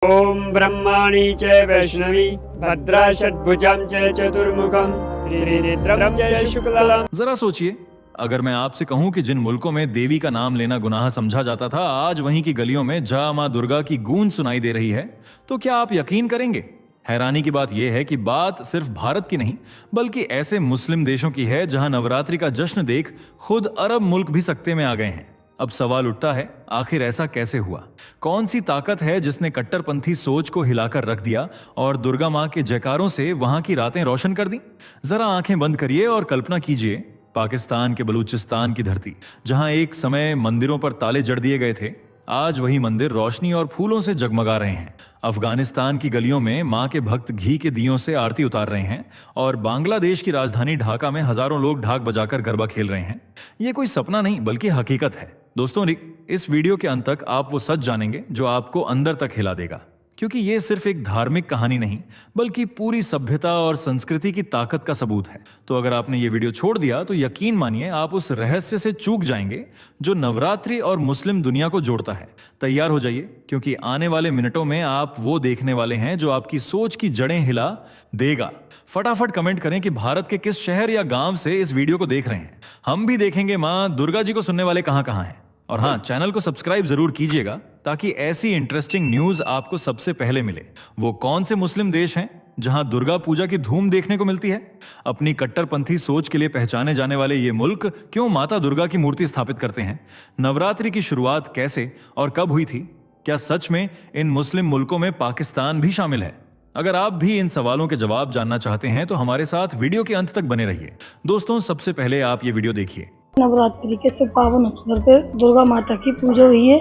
ओम ब्रह्माणी च वैष्णवी भद्रा षड्भुजां च चतुर्मुखं त्रिनेत्रं च शुक्लां। जरा सोचिए, अगर मैं आपसे कहूं कि जिन मुल्कों में देवी का नाम लेना गुनाह समझा जाता था, आज वहीं की गलियों में जय मां दुर्गा की गूंज सुनाई दे रही है, तो क्या आप यकीन करेंगे? हैरानी की बात यह है कि बात सिर्फ भारत की नहीं, बल्कि ऐसे मुस्लिम देशों की है जहां नवरात्रि का जश्न देख खुद अरब मुल्क भी सकते में आ गए हैं। अब सवाल उठता है, आखिर ऐसा कैसे हुआ? कौन सी ताकत है जिसने कट्टरपंथी सोच को हिलाकर रख दिया और दुर्गा मां के जयकारों से वहां की रातें रोशन कर दी? जरा आंखें बंद करिए और कल्पना कीजिए, पाकिस्तान के बलूचिस्तान की धरती, जहां एक समय मंदिरों पर ताले जड़ दिए गए थे, आज वही मंदिर रोशनी और फूलों से जगमगा रहे हैं। अफगानिस्तान की गलियों में मां के भक्त घी के दियों से आरती उतार रहे हैं और बांग्लादेश की राजधानी ढाका में हजारों लोग ढाक बजाकर गरबा खेल रहे हैं। ये कोई सपना नहीं बल्कि हकीकत है। दोस्तों, इस वीडियो के अंत तक आप वो सच जानेंगे जो आपको अंदर तक हिला देगा, क्योंकि ये सिर्फ एक धार्मिक कहानी नहीं बल्कि पूरी सभ्यता और संस्कृति की ताकत का सबूत है। तो अगर आपने ये वीडियो छोड़ दिया तो यकीन मानिए आप उस रहस्य से चूक जाएंगे जो नवरात्रि और मुस्लिम दुनिया को जोड़ता है। तैयार हो जाइए, क्योंकि आने वाले मिनटों में आप वो देखने वाले हैं जो आपकी सोच की जड़ें हिला देगा। फटाफट कमेंट करें कि भारत के किस शहर या गांव से इस वीडियो को देख रहे हैं। हम भी देखेंगे मां दुर्गा जी को सुनने वाले कहां कहां हैं। और हाँ, चैनल को सब्सक्राइब जरूर कीजिएगा ताकि ऐसी इंटरेस्टिंग न्यूज आपको सबसे पहले मिले। वो कौन से मुस्लिम देश हैं जहां दुर्गा पूजा की धूम देखने को मिलती है? अपनी कट्टरपंथी सोच के लिए पहचाने जाने वाले ये मुल्क क्यों माता दुर्गा की मूर्ति स्थापित करते हैं? नवरात्रि की शुरुआत कैसे और कब हुई थी? क्या सच में इन मुस्लिम मुल्कों में पाकिस्तान भी शामिल है? अगर आप भी इन सवालों के जवाब जानना चाहते हैं तो हमारे साथ वीडियो के अंत तक बने रहिए। दोस्तों, सबसे पहले आप ये वीडियो देखिए। नवरात्रि के शुभ पावन अवसर पर दुर्गा माता की पूजा हुई है,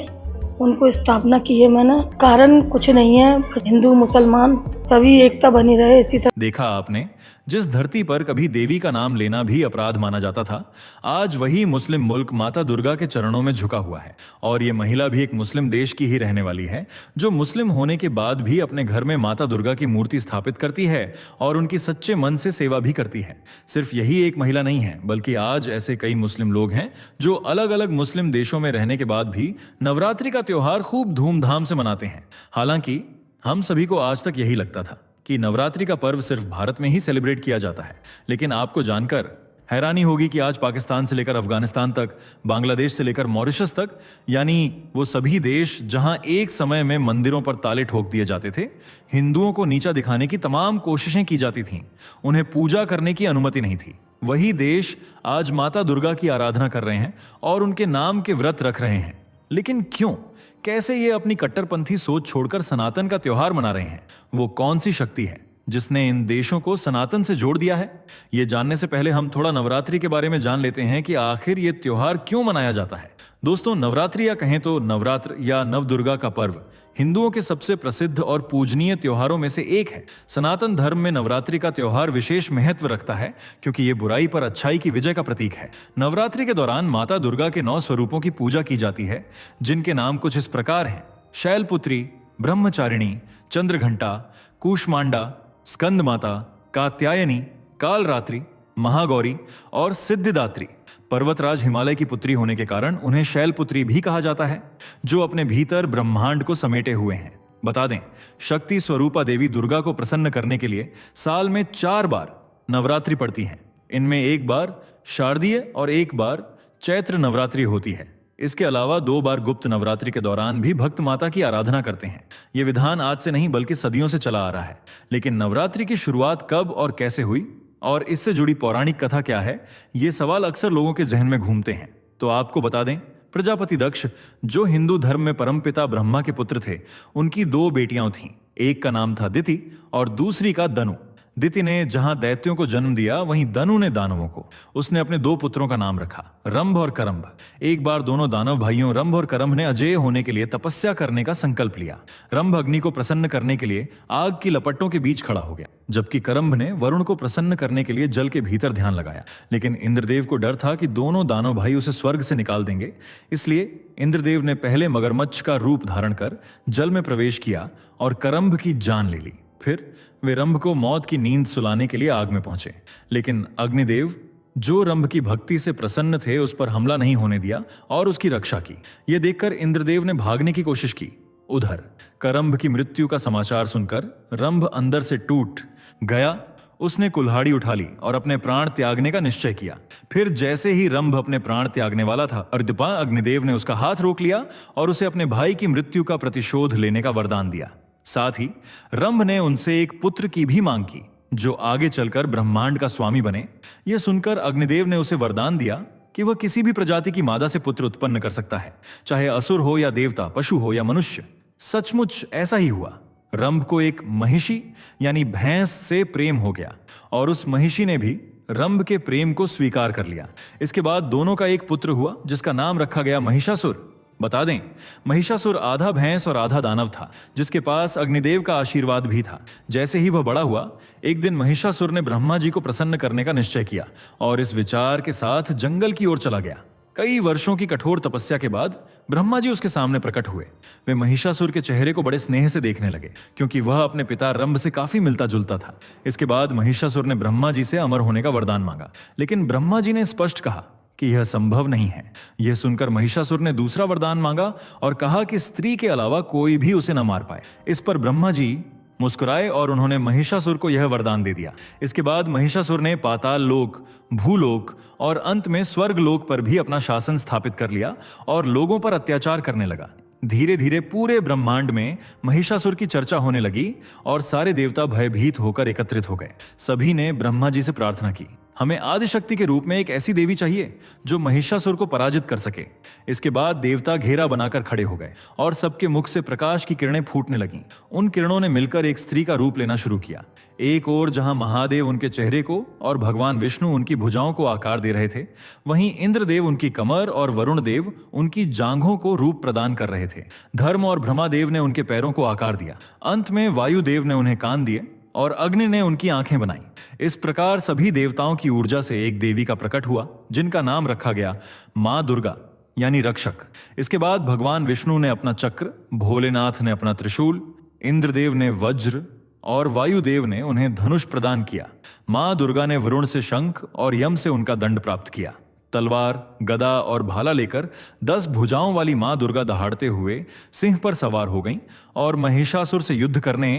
उनको स्थापना की है मैंने। कारण कुछ नहीं है, हिंदू मुसलमान सभी एकता बनी रहे इसी तरह। देखा आपने, जिस धरती पर कभी देवी का नाम लेना भी अपराध माना जाता था, आज वही मुस्लिम मुल्क माता दुर्गा के चरणों में झुका हुआ है। और ये महिला भी एक मुस्लिम देश की ही रहने वाली है, जो मुस्लिम होने के बाद भी अपने घर में माता दुर्गा की मूर्ति स्थापित करती है और उनकी सच्चे मन से सेवा भी करती है। सिर्फ यही एक महिला नहीं है, बल्कि आज ऐसे कई मुस्लिम लोग हैं जो अलग अलग मुस्लिम देशों में रहने के बाद भी नवरात्रि का त्योहार खूब धूमधाम से मनाते हैं। हालांकि हम सभी को आज तक यही लगता था कि नवरात्रि का पर्व सिर्फ भारत में ही सेलिब्रेट किया जाता है, लेकिन आपको जानकर हैरानी होगी कि आज पाकिस्तान से लेकर अफगानिस्तान तक, बांग्लादेश से लेकर मॉरिशस तक, यानी वो सभी देश जहां एक समय में मंदिरों पर ताले ठोक दिए जाते थे, हिंदुओं को नीचा दिखाने की तमाम कोशिशें की जाती थीं, उन्हें पूजा करने की अनुमति नहीं थी, वही देश आज माता दुर्गा की आराधना कर रहे हैं और उनके नाम के व्रत रख रहे हैं। लेकिन क्यों, कैसे ये अपनी कट्टरपंथी सोच छोड़कर सनातन का त्योहार मना रहे हैं? वो कौन सी शक्ति है जिसने इन देशों को सनातन से जोड़ दिया है? ये जानने से पहले हम थोड़ा नवरात्रि के बारे में जान लेते हैं कि आखिर ये त्योहार क्यों मनाया जाता है। दोस्तों, नवरात्रि या कहें तो नवरात्र या नवदुर्गा का पर्व हिंदुओं के सबसे प्रसिद्ध और पूजनीय त्योहारों में से एक है। सनातन धर्म में नवरात्रि का त्योहार विशेष महत्व रखता है क्योंकि ये बुराई पर अच्छाई की विजय का प्रतीक है। नवरात्रि के दौरान माता दुर्गा के 9 स्वरूपों की पूजा की जाती है, जिनके नाम कुछ इस प्रकार हैं: शैलपुत्री, ब्रह्मचारिणी, चंद्रघंटा, कूष्मांडा, स्कंद माता, कात्यायनी, कालरात्रि, महागौरी और सिद्धिदात्री। पर्वतराज हिमालय की पुत्री होने के कारण उन्हें शैलपुत्री भी कहा जाता है, जो अपने भीतर ब्रह्मांड को समेटे हुए हैं। बता दें, शक्ति स्वरूपा देवी दुर्गा को प्रसन्न करने के लिए साल में 4 बार नवरात्रि पड़ती हैं। इनमें एक बार शारदीय और एक बार चैत्र नवरात्रि होती है। इसके अलावा 2 बार गुप्त नवरात्रि के दौरान भी भक्त माता की आराधना करते हैं। यह विधान आज से नहीं बल्कि सदियों से चला आ रहा है। लेकिन नवरात्रि की शुरुआत कब और कैसे हुई और इससे जुड़ी पौराणिक कथा क्या है, ये सवाल अक्सर लोगों के जहन में घूमते हैं। तो आपको बता दें, प्रजापति दक्ष, जो हिंदू धर्म में परमपिता ब्रह्मा के पुत्र थे, उनकी 2 बेटियां थीं। एक का नाम था दिति और दूसरी का दनु। दिति ने जहां दैत्यों को जन्म दिया, वहीं दनु ने दानवों को। उसने अपने 2 पुत्रों का नाम रखा, रंभ और करंभ। एक बार दोनों दानव भाइयों रंभ और करंभ ने अजेय होने के लिए तपस्या करने का संकल्प लिया। रंभ अग्नि को प्रसन्न करने के लिए आग की लपटों के बीच खड़ा हो गया, जबकि करंभ ने वरुण को प्रसन्न करने के लिए जल के भीतर ध्यान लगाया। लेकिन इंद्रदेव को डर था कि दोनों दानव भाई उसे स्वर्ग से निकाल देंगे, इसलिए इंद्रदेव ने पहले मगरमच्छ का रूप धारण कर जल में प्रवेश किया और करंभ की जान ले ली। फिर वे रंभ को मौत की नींद सुलाने के लिए आग में पहुंचे, लेकिन अग्निदेव, जो रंभ की भक्ति से प्रसन्न थे, उस पर हमला नहीं होने दिया और उसकी रक्षा की। यह देखकर इंद्रदेव ने भागने की कोशिश की, उधर करम्भ की मृत्यु का समाचार सुनकर रंभ अंदर से टूट गया। उसने कुल्हाड़ी उठा ली और अपने प्राण त्यागने का निश्चय किया। फिर जैसे ही रंभ अपने प्राण त्यागने वाला था, अर्दिपा अग्निदेव ने उसका हाथ रोक लिया और उसे अपने भाई की मृत्यु का प्रतिशोध लेने का वरदान दिया। साथ ही रंभ ने उनसे एक पुत्र की भी मांग की जो आगे चलकर ब्रह्मांड का स्वामी बने। यह सुनकर अग्निदेव ने उसे वरदान दिया कि वह किसी भी प्रजाति की मादा से पुत्र उत्पन्न कर सकता है, चाहे असुर हो या देवता, पशु हो या मनुष्य। सचमुच ऐसा ही हुआ। रंभ को एक महिषी यानी भैंस से प्रेम हो गया और उस महिषी ने भी रंभ के प्रेम को स्वीकार कर लिया। इसके बाद दोनों का एक पुत्र हुआ जिसका नाम रखा गया महिषासुर। बता दें, महिषासुर आधा भैंस और आधा दानव था, जिसके पास अग्निदेव का आशीर्वाद भी था। जैसे ही वह बड़ा हुआ, एक दिन महिषासुर ने ब्रह्मा जी को प्रसन्न करने का निश्चय किया और इस विचार के साथ जंगल की ओर चला गया। कई वर्षों की कठोर तपस्या के बाद ब्रह्मा जी उसके सामने प्रकट हुए। वे महिषासुर के चेहरे को बड़े स्नेह से देखने लगे क्योंकि वह अपने पिता रंभ से काफी मिलता जुलता था। इसके बाद महिषासुर ने ब्रह्मा जी से अमर होने का वरदान मांगा, लेकिन ब्रह्मा जी ने स्पष्ट कहा कि यह संभव नहीं है। यह सुनकर महिषासुर ने दूसरा वरदान मांगा और कहा कि स्त्री के अलावा कोई भी उसे न मार पाए। इस पर ब्रह्मा जी मुस्कुराए और उन्होंने महिषासुर को यह वरदान दे दिया। इसके बाद महिषासुर ने पाताल लोक, भूलोक और अंत में स्वर्ग लोक पर भी अपना शासन स्थापित कर लिया और लोगों पर अत्याचार करने लगा। धीरे धीरे पूरे ब्रह्मांड में महिषासुर की चर्चा होने लगी और सारे देवता भयभीत होकर एकत्रित हो गए। सभी ने ब्रह्मा जी से प्रार्थना की, हमें आदिशक्ति के रूप में एक ऐसी देवी चाहिए जो महिषासुर को पराजित कर सके। इसके बाद देवता घेरा बनाकर खड़े हो गए और सबके मुख से प्रकाश की किरणें फूटने लगीं। उन किरणों ने मिलकर एक स्त्री का रूप लेना शुरू किया। एक ओर जहां महादेव उनके चेहरे को और भगवान विष्णु उनकी भुजाओं को आकार दे रहे थे, वहीं इंद्रदेव उनकी कमर और वरुण देव उनकी जांघों को रूप प्रदान कर रहे थे। धर्म और ब्रह्मादेव ने उनके पैरों को आकार दिया। अंत में वायुदेव ने उन्हें कान दिए और अग्नि ने उनकी आंखें बनाई। इस प्रकार सभी देवताओं की ऊर्जा से एक देवी का प्रकट हुआ जिनका नाम रखा गया मां दुर्गा यानी रक्षक। इसके बाद भगवान विष्णु ने अपना चक्र, भोलेनाथ ने अपना त्रिशूल, इंद्रदेव ने वज्र और वायुदेव ने उन्हें धनुष प्रदान किया। मां दुर्गा ने वरुण से शंख और यम से उनका दंड प्राप्त किया। तलवार, गदा और भाला लेकर 10 भुजाओं वाली मां दुर्गा दहाड़ते हुए सिंह पर सवार हो गईं और महिषासुर से युद्ध करने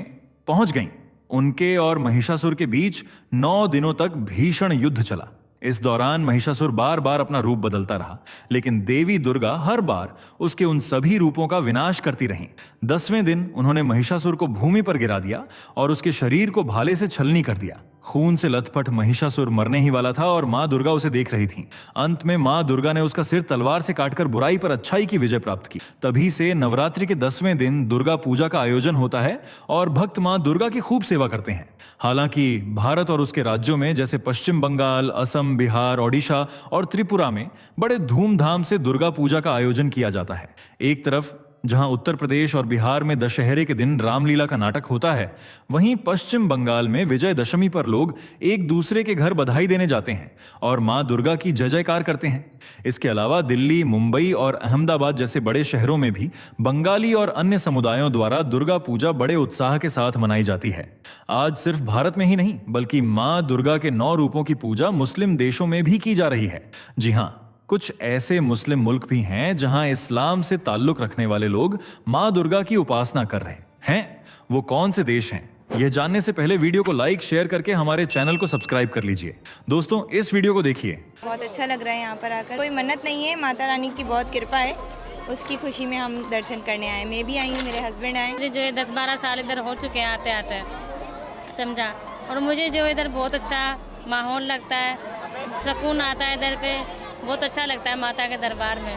पहुंच गईं। उनके और महिषासुर के बीच 9 दिनों तक भीषण युद्ध चला। इस दौरान महिषासुर बार बार अपना रूप बदलता रहा, लेकिन देवी दुर्गा हर बार उसके उन सभी रूपों का विनाश करती रहीं। 10वें दिन उन्होंने महिषासुर को भूमि पर गिरा दिया और उसके शरीर को भाले से छलनी कर दिया। खून से लथपथ महिषासुर मरने ही वाला था और मां दुर्गा उसे देख रही थी। अंत में मां दुर्गा ने उसका सिर तलवार से काटकर बुराई पर अच्छाई की विजय प्राप्त की। तभी से नवरात्रि के 10वें दिन दुर्गा पूजा का आयोजन होता है और भक्त मां दुर्गा की खूब सेवा करते हैं। हालांकि भारत और उसके राज्यों में जैसे पश्चिम बंगाल, असम, बिहार, ओडिशा और त्रिपुरा में बड़े धूमधाम से दुर्गा पूजा का आयोजन किया जाता है। एक तरफ जहां उत्तर प्रदेश और बिहार में दशहरे के दिन रामलीला का नाटक होता है, वहीं पश्चिम बंगाल में विजयदशमी पर लोग एक दूसरे के घर बधाई देने जाते हैं और मां दुर्गा की जय जयकार करते हैं। इसके अलावा दिल्ली, मुंबई और अहमदाबाद जैसे बड़े शहरों में भी बंगाली और अन्य समुदायों द्वारा दुर्गा पूजा बड़े उत्साह के साथ मनाई जाती है। आज सिर्फ भारत में ही नहीं बल्कि मां दुर्गा के 9 रूपों की पूजा मुस्लिम देशों में भी की जा रही है। जी हाँ, कुछ ऐसे मुस्लिम मुल्क भी हैं जहां इस्लाम से ताल्लुक रखने वाले लोग मां दुर्गा की उपासना कर रहे हैं। वो कौन से देश हैं? यह जानने से पहले वीडियो को लाइक, शेयर करके हमारे चैनल को सब्सक्राइब कर लीजिए। दोस्तों, इस वीडियो को देखिए। बहुत अच्छा लग रहा है यहाँ पर आकर। कोई मन्नत नहीं है, माता रानी की बहुत कृपा है, उसकी खुशी में हम दर्शन करने आए। मैं भी आई हूँ, मेरे हस्बैंड आए। मुझे जो है 10-12 साल इधर हो चुके हैं आते आते, समझा। और मुझे जो इधर बहुत अच्छा माहौल लगता है, सुकून आता है इधर पे, बहुत अच्छा लगता है माता के दरबार में,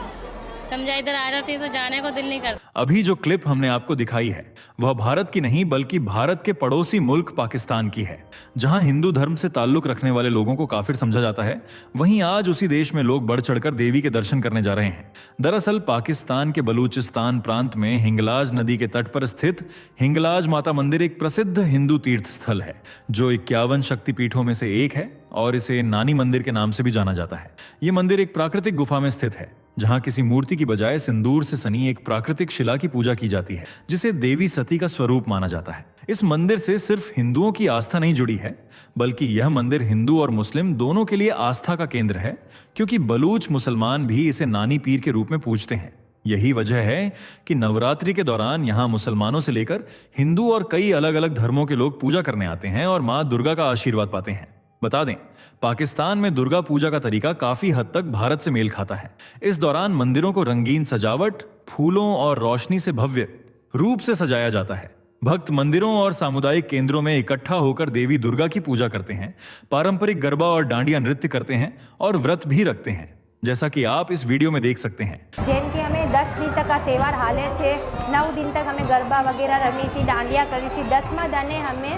समझा। इधर आ जाती तो जाने को दिल नहीं करता। अभी जो क्लिप हमने आपको दिखाई है वह भारत की नहीं बल्कि भारत के पड़ोसी मुल्क पाकिस्तान की है, जहां हिंदू धर्म से ताल्लुक रखने वाले लोगों को काफिर समझा जाता है। वहीं आज उसी देश में लोग बढ़ चढ़कर देवी के दर्शन करने जा रहे हैं। दरअसल पाकिस्तान के बलूचिस्तान प्रांत में हिंगलाज नदी के तट पर स्थित हिंगलाज माता मंदिर एक प्रसिद्ध हिंदू तीर्थ स्थल है, जो 51 शक्तिपीठों में से एक है और इसे नानी मंदिर के नाम से भी जाना जाता है। यह मंदिर एक प्राकृतिक गुफा में स्थित है, जहां किसी मूर्ति की बजाय सिंदूर से सनी एक प्राकृतिक शिला की पूजा की जाती है, जिसे देवी सती का स्वरूप माना जाता है। इस मंदिर से सिर्फ हिंदुओं की आस्था नहीं जुड़ी है, बल्कि यह मंदिर हिंदू और मुस्लिम दोनों के लिए आस्था का केंद्र है, क्योंकि बलूच मुसलमान भी इसे नानी पीर के रूप में पूजते हैं। यही वजह है कि नवरात्रि के दौरान यहाँ मुसलमानों से लेकर हिंदू और कई अलग अलग धर्मों के लोग पूजा करने आते हैं और माँ दुर्गा का आशीर्वाद पाते हैं। बता दें, पाकिस्तान में दुर्गा पूजा का तरीका काफी हद तक भारत से मेल खाता है। इस दौरान मंदिरों को रंगीन सजावट, फूलों और रोशनी से भव्य रूप से सजाया जाता है। भक्त मंदिरों और सामुदायिक केंद्रों में इकट्ठा होकर देवी दुर्गा की पूजा करते हैं, पारंपरिक गरबा और डांडिया नृत्य करते हैं और व्रत भी रखते हैं, जैसा कि आप इस वीडियो में देख सकते हैं। જેમ કે અમે 10 दिन तक આ તહેવાર હાલે છે, 9 दिन तक અમે ગરબા વગેરે રમી છે, દાંડિયા કરી છે, 10મા દાને અમે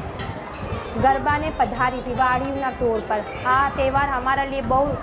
ગરબાને પધારી છે વાડીના તોર પર। આ તહેવાર हमारा लिए बहुत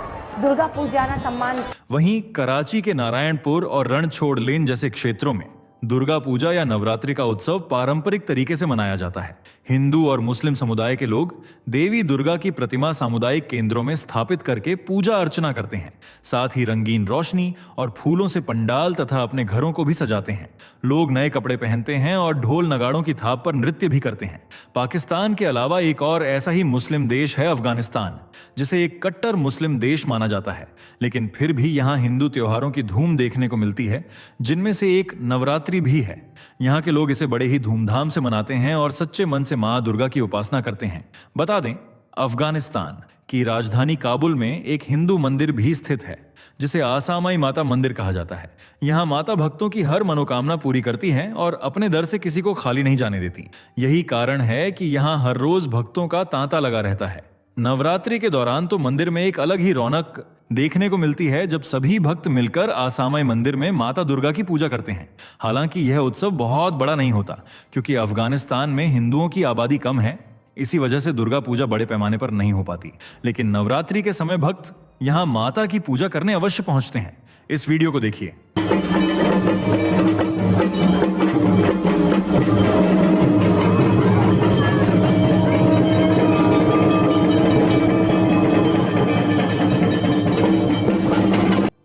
दुर्गा पूजाना सम्मान। वहीं कराची के नारायणपुर और रणछोड़ लेन जैसे क्षेत्रों में दुर्गा पूजा या नवरात्रि का उत्सव पारंपरिक तरीके से मनाया जाता है। हिंदू और मुस्लिम समुदाय के लोग देवी दुर्गा की प्रतिमा सामुदायिक केंद्रों में स्थापित करके पूजा अर्चना करते हैं। साथ ही रंगीन रोशनी और फूलों से पंडाल तथा अपने घरों को भी सजाते हैं। लोग नए कपड़े पहनते हैं और ढोल नगाड़ों की थाप पर नृत्य भी करते हैं। पाकिस्तान के अलावा एक और ऐसा ही मुस्लिम देश है अफगानिस्तान, जिसे एक कट्टर मुस्लिम देश माना जाता है, लेकिन फिर भी यहाँ हिंदू त्योहारों की धूम देखने को मिलती है, जिनमें से एक नवरात्रि भी है। यहाँ के लोग इसे बड़े ही धूमधाम से मनाते हैं और सच्चे मन से माँ दुर्गा की उपासना करते हैं। बता दें, अफगानिस्तान की राजधानी काबुल में एक हिंदू मंदिर भी स्थित है, जिसे आसामाई माता मंदिर कहा जाता है। यहाँ माता भक्तों की हर मनोकामना पूरी करती हैं और अपने दर से किसी को खाली नहीं जाने देती। यही कारण है कि यहाँ हर रोज भक्तों का तांता लगा रहता है। नवरात्रि के दौरान तो मंदिर में एक अलग ही रौनक देखने को मिलती है, जब सभी भक्त मिलकर आसामाई मंदिर में माता दुर्गा की पूजा करते हैं। हालांकि यह उत्सव बहुत बड़ा नहीं होता, क्योंकि अफगानिस्तान में हिंदुओं की आबादी कम है। इसी वजह से दुर्गा पूजा बड़े पैमाने पर नहीं हो पाती। लेकिन नवरात्रि के समय भक्त यहाँ माता की पूजा करने अवश्य पहुंचते हैं। इस वीडियो को देखिए।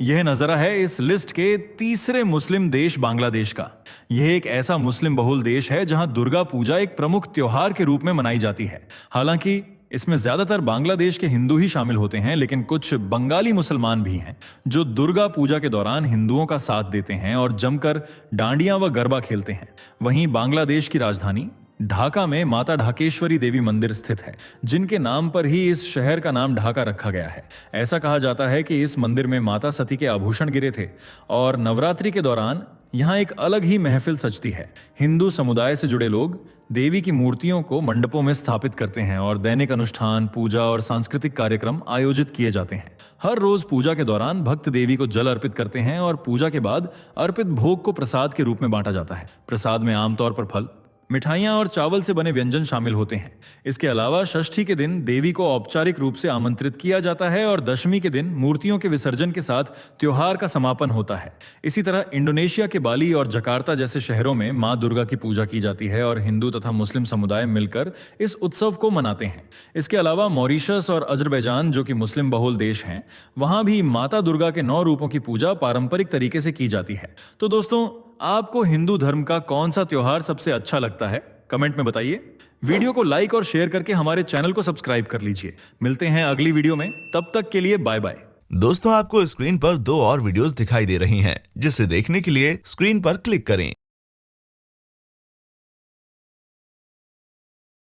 यह नजारा है इस लिस्ट के तीसरे मुस्लिम देश बांग्लादेश का। यह एक ऐसा मुस्लिम बहुल देश है जहां दुर्गा पूजा एक प्रमुख त्योहार के रूप में मनाई जाती है। हालांकि इसमें ज्यादातर बांग्लादेश के हिंदू ही शामिल होते हैं, लेकिन कुछ बंगाली मुसलमान भी हैं जो दुर्गा पूजा के दौरान हिंदुओं का साथ देते हैं और जमकर डांडियां व गरबा खेलते हैं। वहीं बांग्लादेश की राजधानी ढाका में माता ढाकेश्वरी देवी मंदिर स्थित है, जिनके नाम पर ही इस शहर का नाम ढाका रखा गया है। ऐसा कहा जाता है कि इस मंदिर में माता सती के आभूषण गिरे थे और नवरात्रि के दौरान यहाँ एक अलग ही महफिल सजती है। हिंदू समुदाय से जुड़े लोग देवी की मूर्तियों को मंडपों में स्थापित करते हैं और दैनिक अनुष्ठान, पूजा और सांस्कृतिक कार्यक्रम आयोजित किए जाते हैं। हर रोज पूजा के दौरान भक्त देवी को जल अर्पित करते हैं और पूजा के बाद अर्पित भोग को प्रसाद के रूप में बांटा जाता है। प्रसाद में आमतौर पर फल, मिठाइयाँ और चावल से बने व्यंजन शामिल होते हैं। इसके अलावा षष्ठी के दिन देवी को औपचारिक रूप से आमंत्रित किया जाता है और दशमी के दिन मूर्तियों के विसर्जन के साथ त्योहार का समापन होता है। इसी तरह इंडोनेशिया के बाली और जकार्ता जैसे शहरों में माँ दुर्गा की पूजा की जाती है और हिंदू तथा मुस्लिम समुदाय मिलकर इस उत्सव को मनाते हैं। इसके अलावा मॉरिशस और अजरबैजान, जो कि मुस्लिम बहुल देश हैं, वहाँ भी माता दुर्गा के 9 रूपों की पूजा पारंपरिक तरीके से की जाती है। तो दोस्तों, आपको हिंदू धर्म का कौन सा त्योहार सबसे अच्छा लगता है? कमेंट में बताइए। वीडियो को लाइक और शेयर करके हमारे चैनल को सब्सक्राइब कर लीजिए। मिलते हैं अगली वीडियो में, तब तक के लिए बाय बाय। दोस्तों, आपको स्क्रीन पर 2 और वीडियोस दिखाई दे रही हैं, जिसे देखने के लिए स्क्रीन पर क्लिक करें।